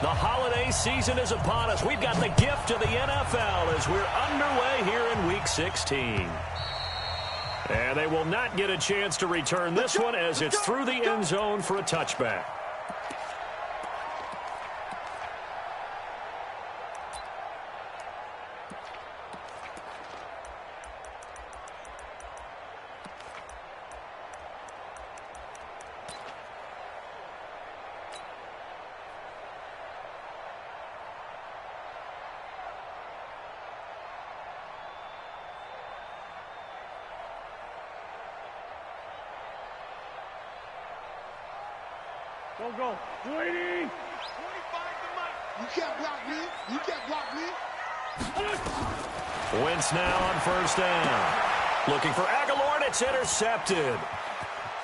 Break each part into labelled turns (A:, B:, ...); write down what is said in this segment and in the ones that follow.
A: The holiday season is upon us. We've got the gift of the NFL as we're underway here in Week 16. And they will not get a chance to return this one as it's through the end zone for a touchback.
B: Go. 20. 25 to
C: Mike. You can't block me. You can't block me.
A: Wentz now on first down. Looking for Aguilar, and it's intercepted.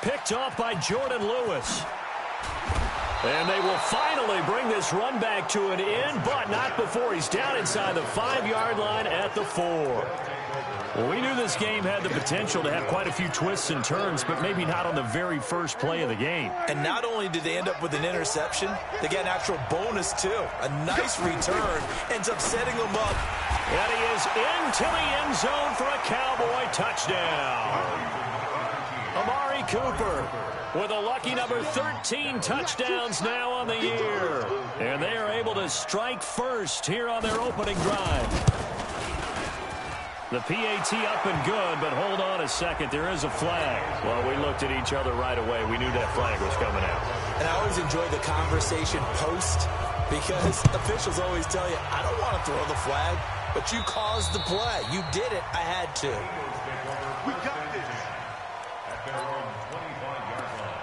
A: Picked off by Jordan Lewis. And they will finally bring this run back to an end, but not before he's down inside the 5-yard line at the 4. Well, we knew this game had the potential to have quite a few twists and turns, but maybe not on the very first play of the game.
D: And not only did they end up with an interception, they got an actual bonus, too. A nice return ends up setting them up.
A: And he is into the end zone for a Cowboy touchdown. Amari Cooper with a lucky number 13 touchdowns now on the year. And they are able to strike first here on their opening drive. The PAT up and good, but hold on a second. There is a flag. Well, we looked at each other right away. We knew that flag was coming out.
D: And I always enjoy the conversation post because officials always tell you, I don't want to throw the flag, but you caused the play. You did it. I had to.
C: We got this.
E: At their own 25-yard line.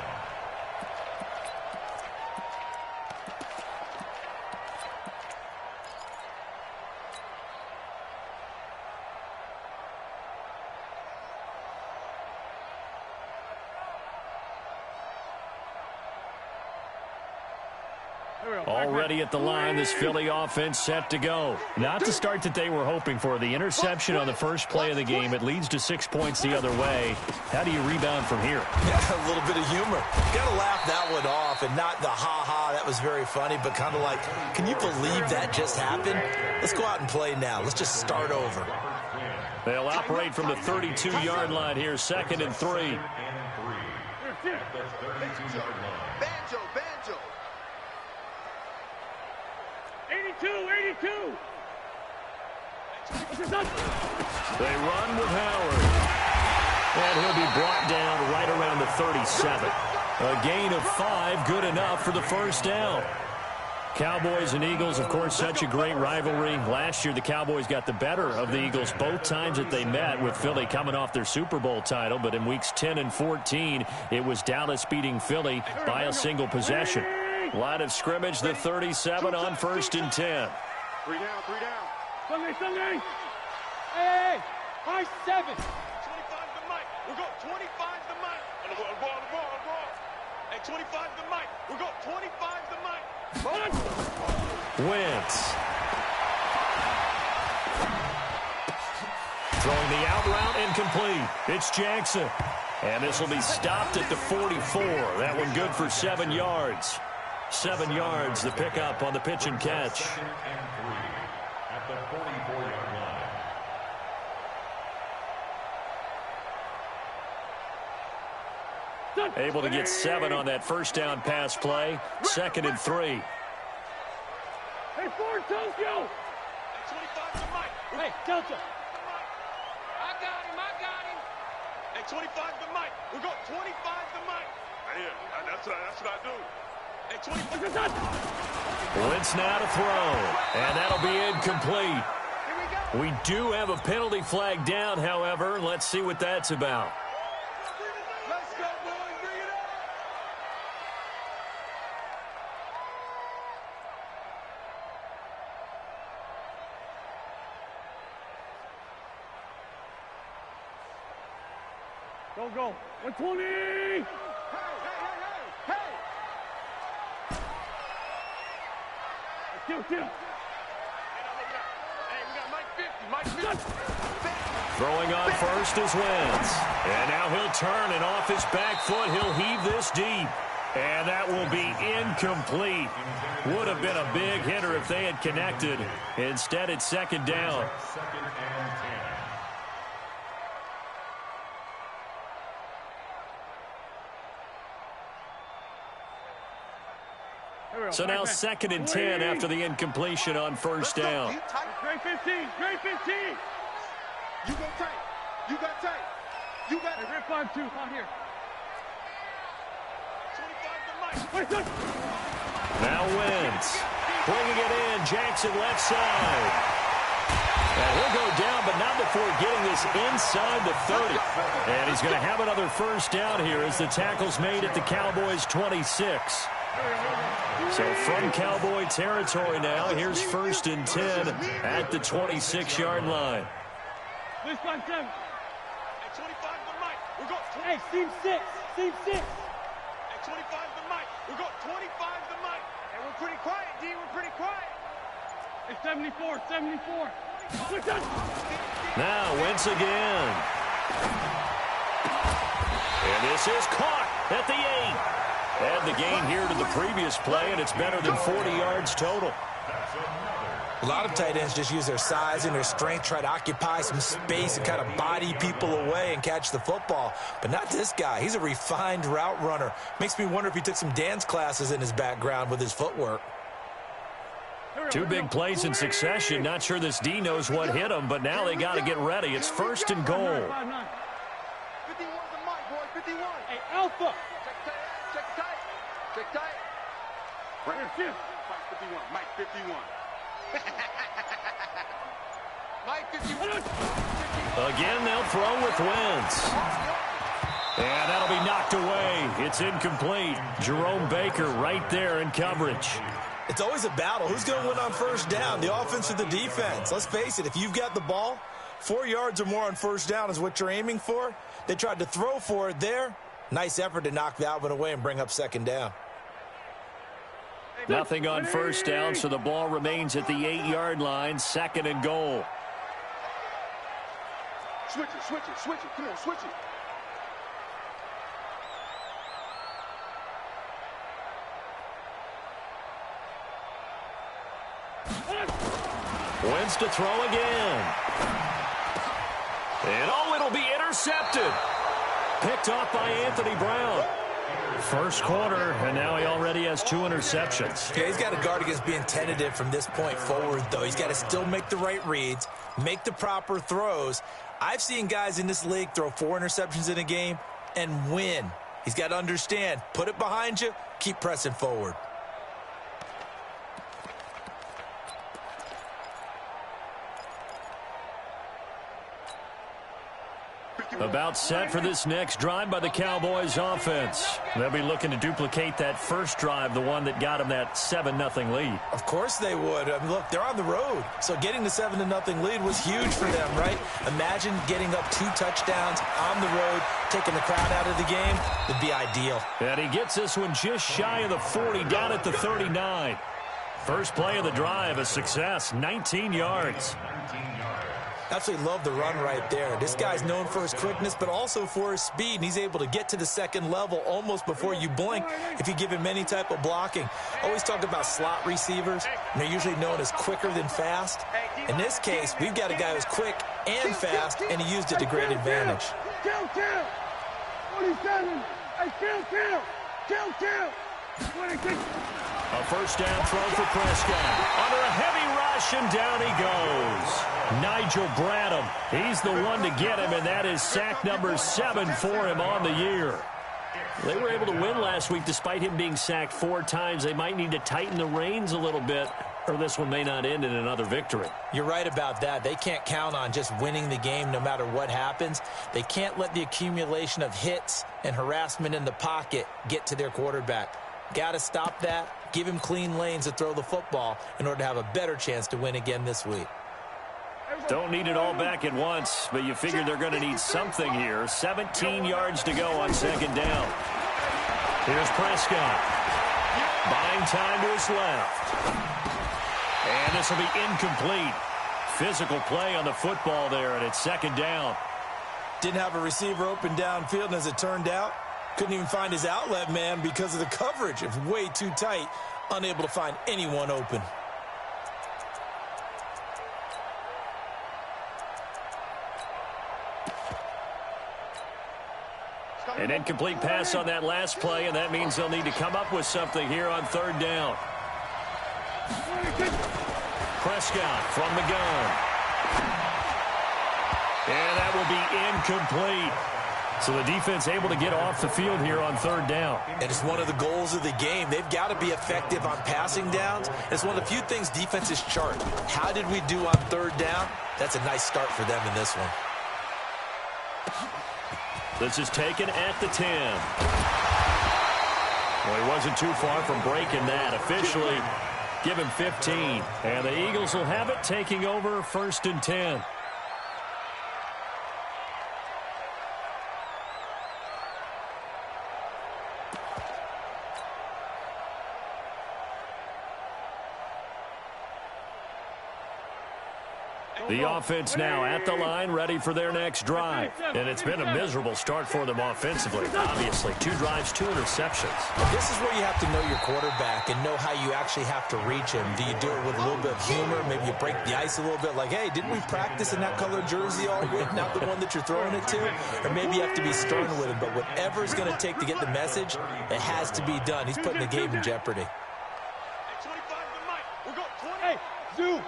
A: Already at the line, this Philly offense set to go. Not the start that they were hoping for. The interception on the first play of the game, it leads to 6 points the other way. How do you rebound from here?
D: Yeah, a little bit of humor. Got to laugh that one off and not the ha-ha, that was very funny, but kind of like, can you believe that just happened? Let's go out and play now. Let's just start over.
A: They'll operate from the 32-yard line here, 2nd and 3.
C: Banjo.
B: 82.
A: They run with Howard. And he'll be brought down right around the 37. A gain of 5, good enough for the first down. Cowboys and Eagles, of course, such a great rivalry. Last year, the Cowboys got the better of the Eagles both times that they met, with Philly coming off their Super Bowl title. But in weeks 10 and 14, it was Dallas beating Philly by a single possession. Line of scrimmage, the 37 on 1st and 10.
C: 3 down.
B: Sunday. Hey, 5-7.
C: 25 to Mike. We'll go 25 to Mike. On the ball. Hey, 25 to Mike. We'll go 25 to Mike.
A: Wentz. Throwing the out route incomplete. It's Jackson. And this will be stopped at the 44. That one good for 7 yards. 7 yards, the pickup on the pitch and catch.
E: At the 44-yard line.
A: Able to get 7 on that first down pass play. 2nd and 3.
B: Hey, Ford, Tokyo.
C: 25 to Mike.
B: Hey, Delta.
C: I got him. Hey, 25 to Mike. We'll go 25 to Mike. Yeah, that's what I do. Hey, 25 to Mike.
A: Wentz now to throw. And that'll be incomplete. We do have a penalty flag down, however. Let's see what that's about.
C: Let's go, boys. Bring it up.
B: Go. 120.
C: Hey.
B: Kill.
C: Hey, we got Mike 50.
A: Throwing on first is Wentz. And now he'll turn, and off his back foot, he'll heave this deep. And that will be incomplete. Would have been a big hitter if they had connected. Instead, it's second down.
E: Second and 10.
A: So now second and 10 after the incompletion on first down.
B: Great 15. Great 15.
C: You go tight. You got tight. You got it.
B: Great 5-2. On here.
C: 25 to Mike.
A: Now Wentz. Bringing it in. Jackson left side. And he'll go down, but not before getting this inside the 30. And he's going to have another first down here as the tackle's made at the Cowboys' 26. So from Cowboy territory now, here's first and 10 at the 26-yard line.
B: This 5-7.
C: Hey, 25 to Mike. We're going 20.
B: Hey, seam 6. Seam 6.
C: Hey, 25 to Mike. We're going 25 to Mike. And we're pretty quiet, D. We're pretty quiet.
B: It's 74. 74.
A: Now Wentz again. And this is caught at the 8. Add the gain here to the previous play, and it's better than 40 yards total.
D: A lot of tight ends just use their size and their strength, try to occupy some space and kind of body people away and catch the football. But not this guy. He's a refined route runner. Makes me wonder if he took some dance classes in his background with his footwork.
A: Two big plays in succession. Not sure this D knows what hit him, but now they got to get ready. It's first and goal.
C: 51 to Mike, boy. 51.
B: Hey, Alpha.
C: Check tight. Check tight. Right here. Mike 51. Mike 51. Mike 51.
A: Again, they'll throw with Wentz. And that'll be knocked away. It's incomplete. Jerome Baker right there in coverage.
D: It's always a battle. Who's going to win on first down, the offense or the defense? Let's face it, if you've got the ball, 4 yards or more on first down is what you're aiming for. They tried to throw for it there. Nice effort to knock that one away and bring up second down.
A: Nothing on first down, so the ball remains at the 8-yard line, second and goal.
C: Switch it, switch it, switch it. Come on, switch it.
A: Wentz to throw again. And it'll be intercepted. Picked off by Anthony Brown. First quarter, and now he already has 2 interceptions.
D: Yeah, he's got to guard against being tentative from this point forward, though. He's got to still make the right reads, make the proper throws. I've seen guys in this league throw 4 interceptions in a game and win. He's got to understand, put it behind you, keep pressing forward.
A: About set for this next drive by the Cowboys offense. They'll be looking to duplicate that first drive, the one that got them that 7-0 lead.
D: Of course they would. I mean, look, they're on the road. So getting the 7-0 lead was huge for them, right? Imagine getting up 2 touchdowns on the road, taking the crowd out of the game. It'd be ideal.
A: And he gets this one just shy of the 40, down at the 39. First play of the drive, a success, 19 yards.
D: Absolutely love the run right there. This guy's known for his quickness, but also for his speed. And he's able to get to the second level almost before you blink if you give him any type of blocking. Always talk about slot receivers, and they're usually known as quicker than fast. In this case, we've got a guy who's quick and fast, and he used it to great advantage.
B: Kill. 27. Hey, kill. 26.
A: A first down throw for Prescott. Under a heavy rush, and down he goes. Nigel Bradham, he's the one to get him, and that is sack number 7 for him on the year. They were able to win last week despite him being sacked 4 times. They might need to tighten the reins a little bit, or this one may not end in another victory.
D: You're right about that. They can't count on just winning the game no matter what happens. They can't let the accumulation of hits and harassment in the pocket get to their quarterback. Got to stop that, give him clean lanes to throw the football in order to have a better chance to win again this week.
A: Don't need it all back at once, but you figure they're going to need something here. 17 yards to go on second down. Here's Prescott. Buying time to his left. And this will be incomplete. Physical play on the football there, and it's second down.
D: Didn't have a receiver open downfield, and as it turned out, Couldn't even find his outlet man because of the coverage. It's way too tight. Unable to find anyone open.
A: An incomplete pass on that last play, and that means they'll need to come up with something here on third down. Prescott from the gun. And that will be incomplete. So the defense able to get off the field here on third down.
D: And it's one of the goals of the game. They've got to be effective on passing downs. It's one of the few things defenses chart. How did we do on third down? That's a nice start for them in this one.
A: This is taken at the 10. Well, he wasn't too far from breaking that. Officially, give him 15. And the Eagles will have it, taking over 1st and 10. The offense now at the line, ready for their next drive. And it's been a miserable start for them offensively. Obviously, 2 drives, 2 interceptions.
D: This is where you have to know your quarterback and know how you actually have to reach him. Do you do it with a little bit of humor? Maybe you break the ice a little bit like, hey, didn't we practice in that color jersey all week? Not the one that you're throwing it to? Or maybe you have to be stern with him. But whatever it's going to take to get the message, it has to be done. He's putting the game in jeopardy.
B: Hey, Zoo.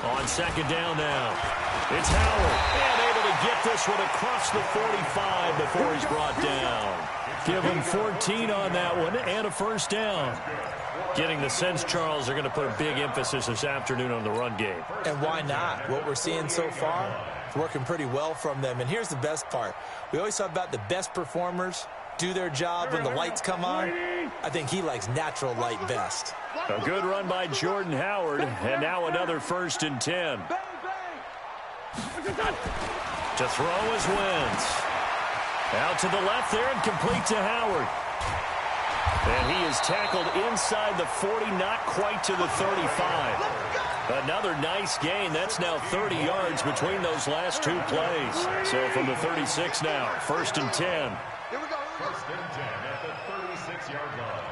A: On second down now, it's Howard, and able to get this one across the 45 before he's brought down. Give him 14 on that one and a first down. Getting the sense, Charles, they're going to put a big emphasis this afternoon on the run game.
D: And why not? What we're seeing so far is working pretty well from them. And here's the best part. We always talk about the best performers do their job when the lights come on. I think he likes natural light best.
A: A good run by Jordan Howard, and now another 1st and 10. To throw is Wentz. Out to the left there and complete to Howard. And he is tackled inside the 40, not quite to the 35. Another nice gain. That's now 30 yards between those last 2 plays. So from the 36 now, 1st and 10.
E: Here we go. 1st and 10 at the 36-yard line.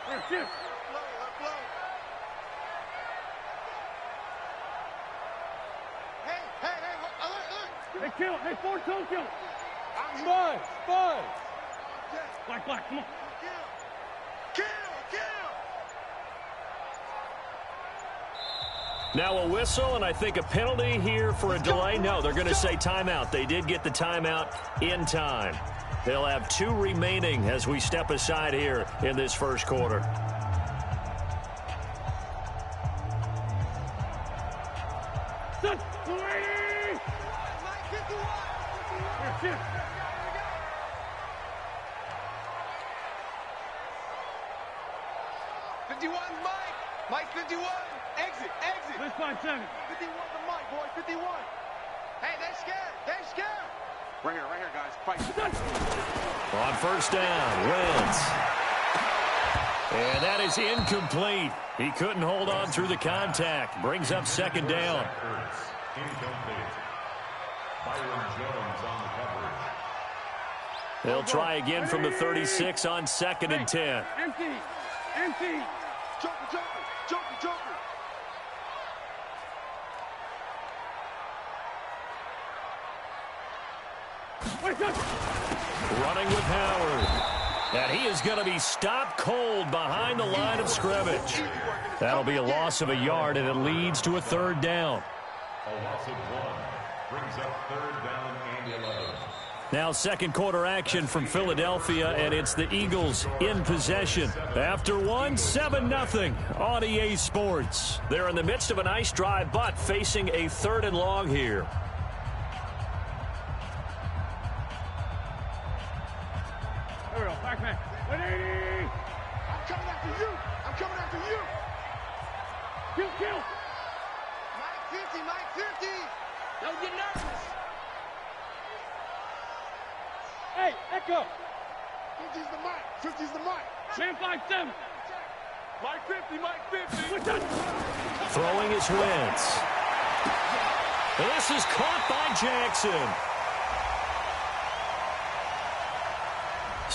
B: Hey, kill. Hey, 4-2, kill.
D: Spud.
B: Black, come on.
C: Kill!
A: Now a whistle, and I think a penalty here for a delay. No, they're going to say timeout. They did get the timeout in time. They'll have 2 remaining as we step aside here in this first quarter.
B: Set.
C: 51, Mike 51. Exit.
B: Let's find 7.
C: 51 to Mike, boy. 51. Hey, they're scared. Right here, guys. Fight.
A: On first down, Wentz. And that is incomplete. He couldn't hold on through the contact. Brings up second down.
E: Incomplete. Byron Jones on the coverage.
A: They'll try again from the 36 on 2nd and 10.
B: Empty.
C: Joker.
A: Running with Howard. And he is going to be stopped cold behind the line of scrimmage. That'll be a loss of a yard, and it leads to a 3rd down.
E: A loss of 1 brings up 3rd down and 11.
A: Now 2nd quarter action from Philadelphia, and it's the Eagles in possession. After 1, 7-0 on EA Sports. They're in the midst of a nice drive, but facing a 3rd and long here.
B: There we go. Back. 180.
C: I'm coming after you.
B: Kill.
C: Mike 50. Don't get nervous.
B: Hey, Echo.
C: 50's the mic.
B: Man 5-7.
C: Mike 50.
A: Throwing is Wentz. This is caught by Jackson.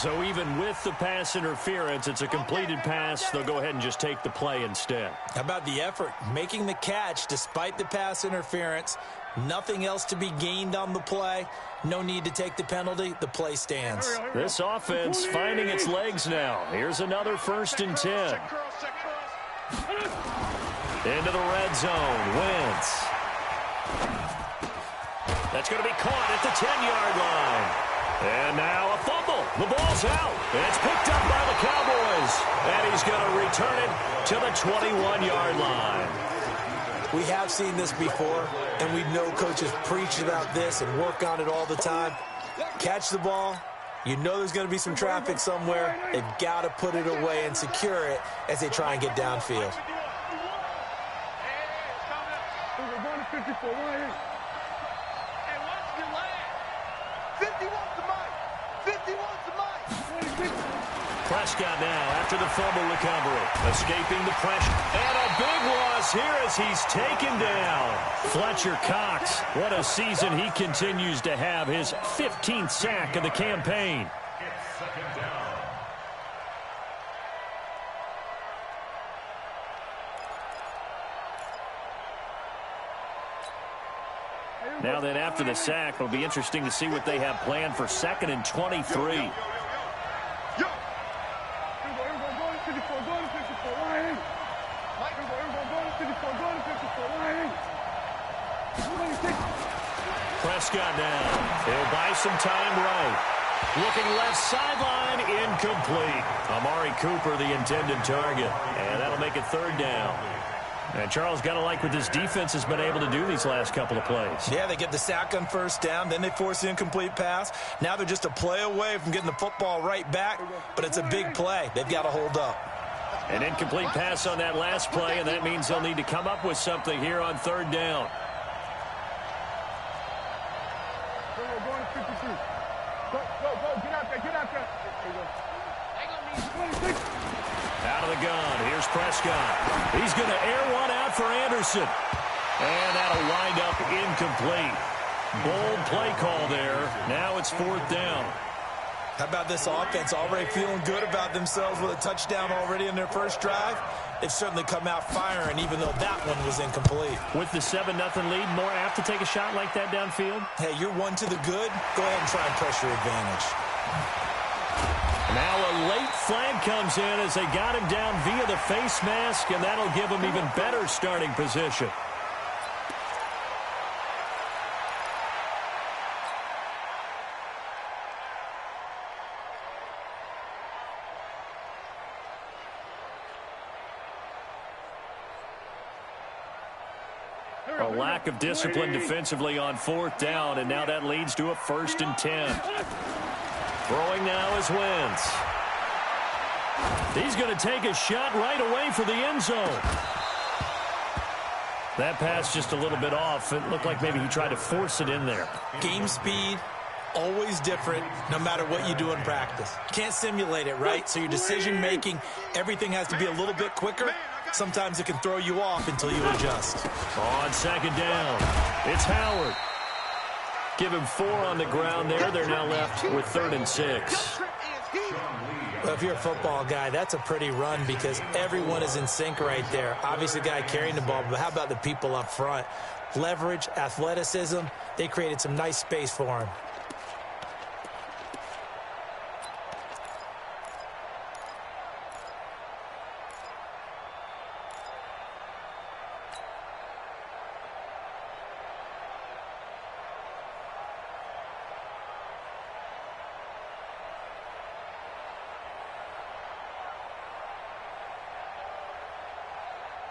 A: So even with the pass interference, it's a completed pass. They'll go ahead and just take the play instead.
D: How about the effort? Making the catch despite the pass interference. Nothing else to be gained on the play. No need to take the penalty. The play stands.
A: This offense finding its legs now. Here's another 1st and 10. Into the red zone. Wentz. That's going to be caught at the 10-yard line. And now a fumble. The ball's out. It's picked up by the Cowboys. And he's going to return it to the 21-yard line.
D: We have seen this before, and we know coaches preach about this and work on it all the time. Catch the ball. You know there's going to be some traffic somewhere. They've got to put it away and secure it as they try and get downfield.
A: Prescott now after the fumble recovery. Escaping the pressure. And a big loss here as he's taken down. Fletcher Cox, what a season he continues to have. His 15th sack of the campaign.
E: It's 2nd down.
A: Now then, after the sack, it'll be interesting to see what they have planned for 2nd and 23. Prescott now. He'll buy some time right. Looking left sideline, incomplete. Amari Cooper, the intended target. And that'll make it 3rd down. And Charles, got to like what this defense has been able to do these last couple of plays.
D: Yeah, they get the sack on 1st down, then they force the incomplete pass. Now they're just a play away from getting the football right back, but it's a big play. They've got to hold up.
A: An incomplete pass on that last play, and that means they'll need to come up with something here on 3rd down. Out of the gun. Here's Prescott. He's going to air one out for Anderson. And that'll wind up incomplete. Bold play call there. Now it's 4th down.
D: How about this offense already feeling good about themselves with a touchdown already in their first drive? They've certainly come out firing, even though that one was incomplete.
A: With the 7-0 lead, more apt to take a shot like that downfield?
D: Hey, you're one to the good. Go ahead and try and press your advantage.
A: Now a late flag comes in as they got him down via the face mask, and that'll give him even better starting position. A lack of discipline defensively on 4th down, and now that leads to a 1st and 10. Throwing now is Wentz. He's going to take a shot right away for the end zone. That pass just a little bit off. It looked like maybe he tried to force it in there.
D: Game speed, always different no matter what you do in practice. Can't simulate it, right? So your decision-making, everything has to be a little bit quicker. Sometimes it can throw you off until you adjust.
A: On 2nd down, it's Howard. Give him 4 on the ground there. They're now left with 3rd and 6.
D: Well, if you're a football guy, that's a pretty run because everyone is in sync right there. Obviously, the guy carrying the ball, but how about the people up front? Leverage, athleticism, they created some nice space for him.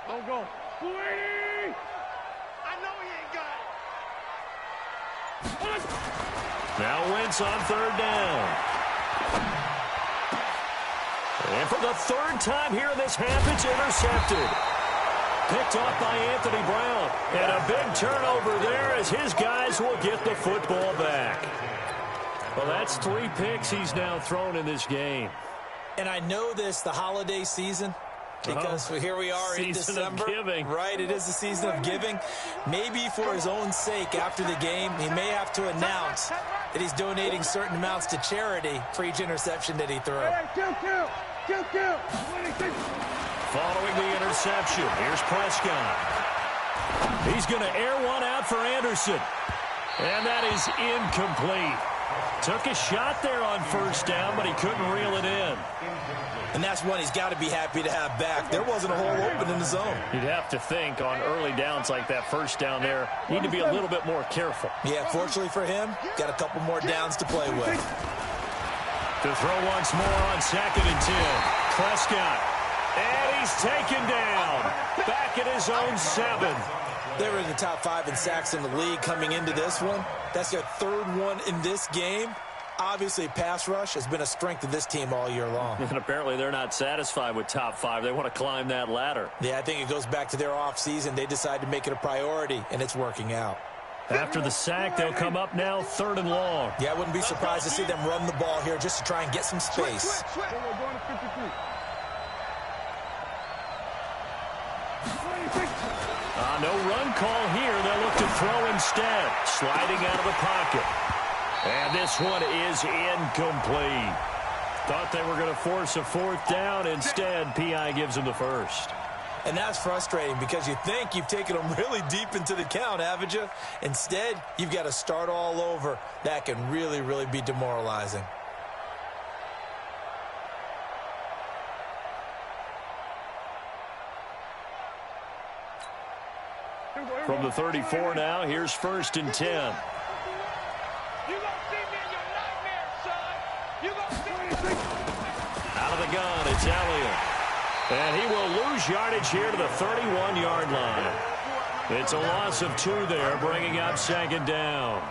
B: Don't go. 280!
C: I know he ain't got it.
A: Now Wentz on 3rd down. And for the 3rd time here in this half, it's intercepted. Picked off by Anthony Brown. And a big turnover there as his guys will get the football back. Well, that's 3 picks he's now thrown in this game.
D: And I know this, the holiday season, because here we are in December.
A: Season of giving.
D: Right, it is the season of giving. Maybe for his own sake after the game, he may have to announce that he's donating certain amounts to charity for each interception that he threw.
A: Following the interception, here's Prescott. He's going to air one out for Anderson. And that is incomplete. Took a shot there on first down, but he couldn't reel it in.
D: And that's one he's got to be happy to have back. There wasn't a hole open in the zone.
A: You'd have to think on early downs like that first down there, need to be a little bit more careful.
D: Yeah, fortunately for him, got a couple more downs to play with.
A: To throw once more on 2nd and 10. Prescott. And he's taken down. Back at his own 7.
D: They were in the top 5 in sacks in the league coming into this one. That's their 3rd one in this game. Obviously, pass rush has been a strength of this team all year long.
A: And apparently they're not satisfied with top 5. They want to climb that ladder.
D: Yeah, I think it goes back to their offseason. They decided to make it a priority, and it's working out.
A: After the sack, they'll come up now 3rd and long.
D: Yeah, I wouldn't be surprised to see them run the ball here just to try and get some space.
A: No run call here. They'll look to throw instead. Sliding out of the pocket. And this one is incomplete. Thought they were going to force a 4th down. Instead, P.I. gives them the first.
D: And that's frustrating because you think you've taken them really deep into the count, haven't you? Instead, you've got to start all over. That can really, really be demoralizing.
A: From the 34 now, here's 1st and 10.
C: You gonna see me in your nightmare, son. You gonna see me.
A: Out of the gun, it's Elliott. And he will lose yardage here to the 31-yard line. It's a loss of 2 there, bringing up 2nd down.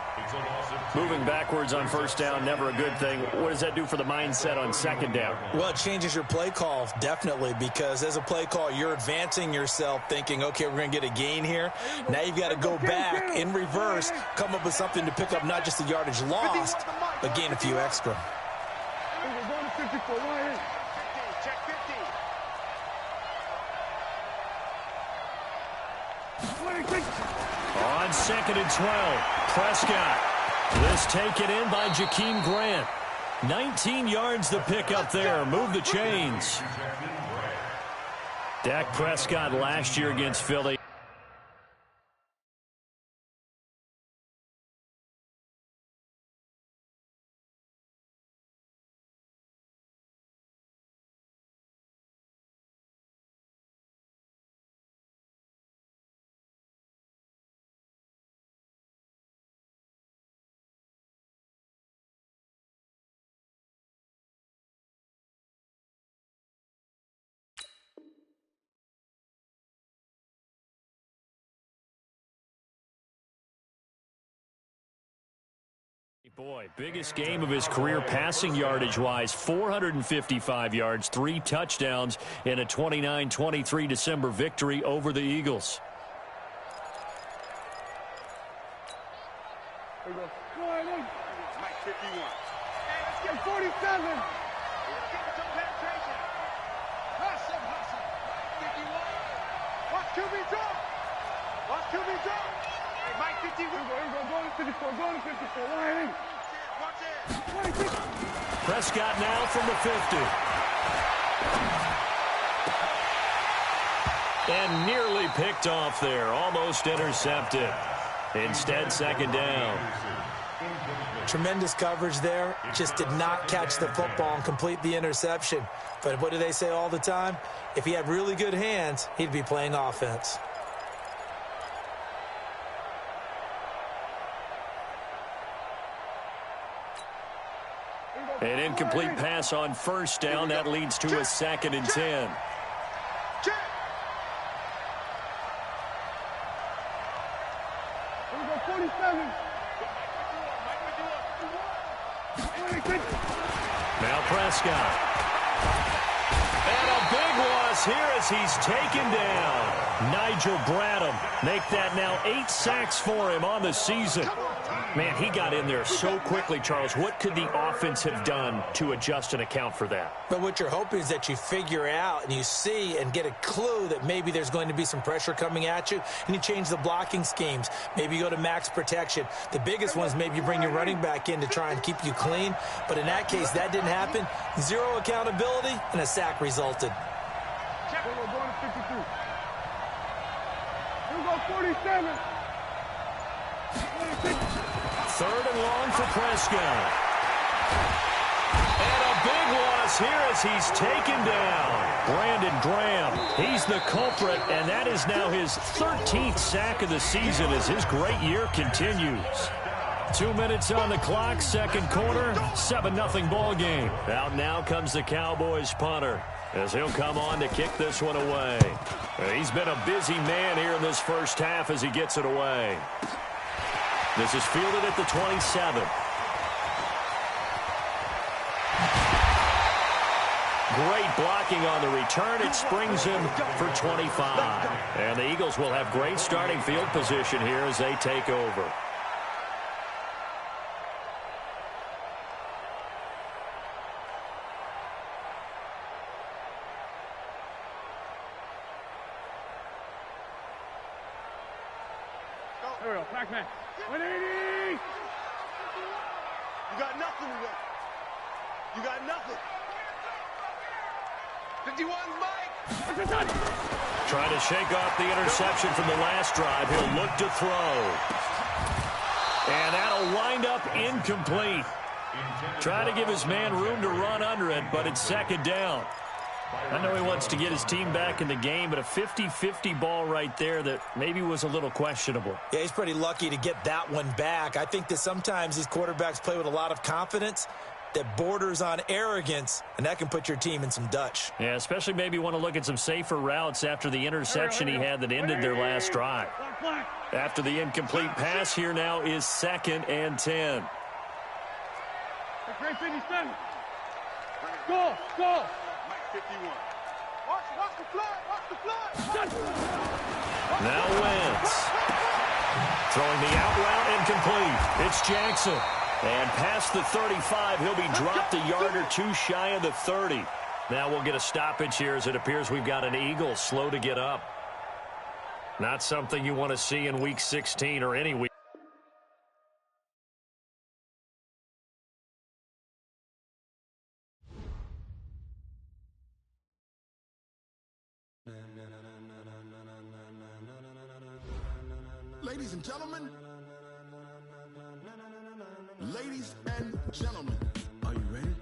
A: Moving backwards on 1st down, never a good thing. What does that do for the mindset on 2nd down?
D: Well, it changes your play call, definitely, because as a play call, you're advancing yourself thinking, okay, we're going to get a gain here. Now you've got to go back in reverse, come up with something to pick up not just the yardage lost, but gain a few extra.
A: On 2nd and 12, Prescott. This taken in by Jakeem Grant. 19 yards the pick up there. Move the chains. Dak Prescott last year against Philly. Boy, biggest game of his career passing yardage-wise, 455 yards, 3 touchdowns in a 29-23 December victory over the Eagles.
B: Here we go. Mike 51. Hey, let's get 47. Let's get some penetration. Hustle. Mike 51. Watch QB drop. Watch QB drop. Hey, Mike 51. Here we go. Go to 54. Go to 54. Line. Watch it. 26.
A: Prescott now from the 50. And nearly picked off there. Almost intercepted. Instead, 2nd down.
D: Tremendous coverage there. Just did not catch the football and complete the interception. But what do they say all the time? If he had really good hands, he'd be playing offense.
A: An incomplete pass on 1st down. That leads to a 2nd and 10. Now Prescott. And a big loss here as he's taken down. Nigel Bradham make that now 8 sacks for him on the season. Man, he got in there so quickly, Charles. What could the offense have done to adjust and account for that?
D: But what you're hoping is that you figure out and you see and get a clue that maybe there's going to be some pressure coming at you, and you change the blocking schemes. Maybe you go to max protection. The biggest one is maybe you bring your running back in to try and keep you clean. But in that case, that didn't happen. Zero accountability, and a sack resulted.
B: We're going to 52. We're going 47.
A: 3rd and long for Prescott. And a big loss here as he's taken down. Brandon Graham, he's the culprit, and that is now his 13th sack of the season as his great year continues. 2 minutes on the clock, second quarter, 7-0 ball game. Out now comes the Cowboys punter as he'll come on to kick this one away. He's been a busy man here in this first half as he gets it away. This is fielded at the 27. Great blocking on the return. It springs him for 25. And the Eagles will have great starting field position here as they take over.
B: There we go, Pac-Man. 180!
C: You got nothing today. You got nothing. 51's Mike.
A: Trying to shake off the interception from the last drive. He'll look to throw. And that'll wind up incomplete. Try to give his man room to run under it, but it's second down. I know he wants to get his team back in the game, but a 50-50 ball right there that maybe was a little questionable.
D: Yeah, he's pretty lucky to get that one back. I think that sometimes these quarterbacks play with a lot of confidence that borders on arrogance, and that can put your team in some Dutch.
A: Yeah, especially maybe want to look at some safer routes after the interception he had that ended their last drive. After the incomplete pass, here now is 2nd and 10.
B: Great 57. Go, go.
C: Mike 51.
B: Watch the fly.
A: Now Wentz. Throwing the out route incomplete. It's Jackson. And past the 35, he'll be dropped a yard or two shy of the 30. Now we'll get a stoppage here as it appears we've got an Eagle slow to get up. Not something you want to see in Week 16 or any week.
F: Ladies and gentlemen, are you ready?